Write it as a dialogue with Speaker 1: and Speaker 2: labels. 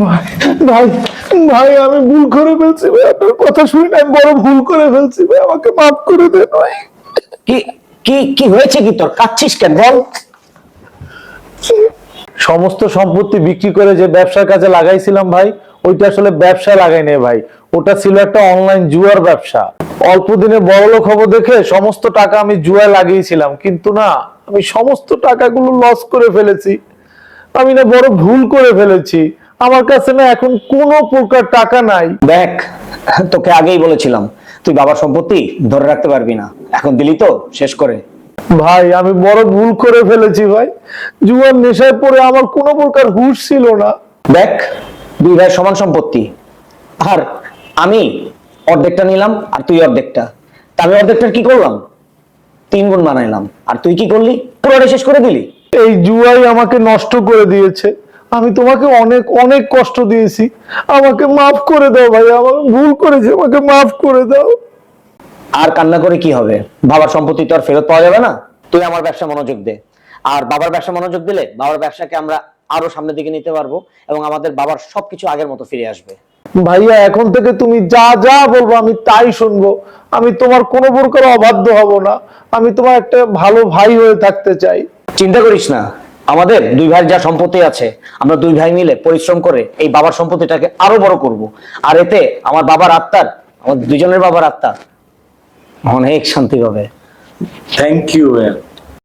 Speaker 1: ভাই ভাই ভাই আমি ভুল করে ফেলছি ভাই, আপনার কথা শুনে আমি বড় ভুল করে ফেলছি ভাই, আমাকে মাফ করে দেন ভাই।
Speaker 2: কি কি কি হয়েছে? কি তোর কাচ্ছিস কেন বল?
Speaker 1: সমস্ত সম্পত্তি বিক্রি করে যে ব্যবসার কাজে লাগাইছিলাম ভাই, ওইটা আসলে ব্যবসা লাগাই নাই ভাই, ওটা ছিল একটা অনলাইন জুয়ার ব্যবসা। অল্প দিনে বড়লোক হবো দেখে সমস্ত টাকা আমি জুয়ায় লাগিয়েছিলাম, কিন্তু না, আমি সমস্ত টাকাগুলো লস করে ফেলেছি। আমি না বড় ভুল করে ফেলেছি, আমার কাছে না এখন কোনো প্রকার টাকা নাই।
Speaker 2: দেখ, তোকে আগেই বলেছিলাম তুই বাবার সম্পত্তি ধরে রাখতে পারবি না, এখন দিলি তো শেষ করে।
Speaker 1: ভাই আমি বড় ভুল করে ফেলেছি ভাই, জুয়ার নেশায় পড়ে আমার কোনো প্রকার হুঁশ ছিল না।
Speaker 2: দেখ, দুই ভাই সমান সম্পত্তি, আর আমি অর্ধেকটা নিলাম আর তুই অর্ধেকটা। তা আমি অর্ধেকটার কি করলাম? 3 গুণ বানাইলাম, আর তুই কি করলি? পুরোটা শেষ করে দিলি।
Speaker 1: এই জুয়াই আমাকে নষ্ট করে দিয়েছে, আমি তোমাকে অনেক অনেক কষ্ট দিয়েছি, আমাকে মাফ করে দাও ভাই, আমার ভুল করেছি, আমাকে মাফ করে দাও।
Speaker 2: আর কান্না করে কি হবে? বাবার সম্পত্তি তো আর ফেরত পাওয়া যাবে না। তুই আমার ব্যবসা মনোযোগ দে, আর বাবার ব্যবসা মনোযোগ দিলে বাবার ব্যবসাকে আমরা আরো সামনের দিকে নিতে পারবো, এবং আমাদের বাবার সবকিছু আগের মতো ফিরে আসবে।
Speaker 1: ভাইয়া এখন থেকে তুমি যা যা বলবো আমি তাই শুনবো, আমি তোমার কোনো প্রকার অবাধ্য হব না, আমি তোমার একটা ভালো ভাই হয়ে থাকতে চাই।
Speaker 2: চিন্তা করিস না, আমাদের দুই ভাইয়ের যা সম্পত্তি আছে, আমরা দুই ভাই মিলে পরিশ্রম করে এই বাবার সম্পত্তিটাকে আরো বড় করব। আর এতে আমার বাবার আত্মার, আমাদের দুজনের বাবার আত্মা অনেক শান্তি পাবে।
Speaker 3: Thank you.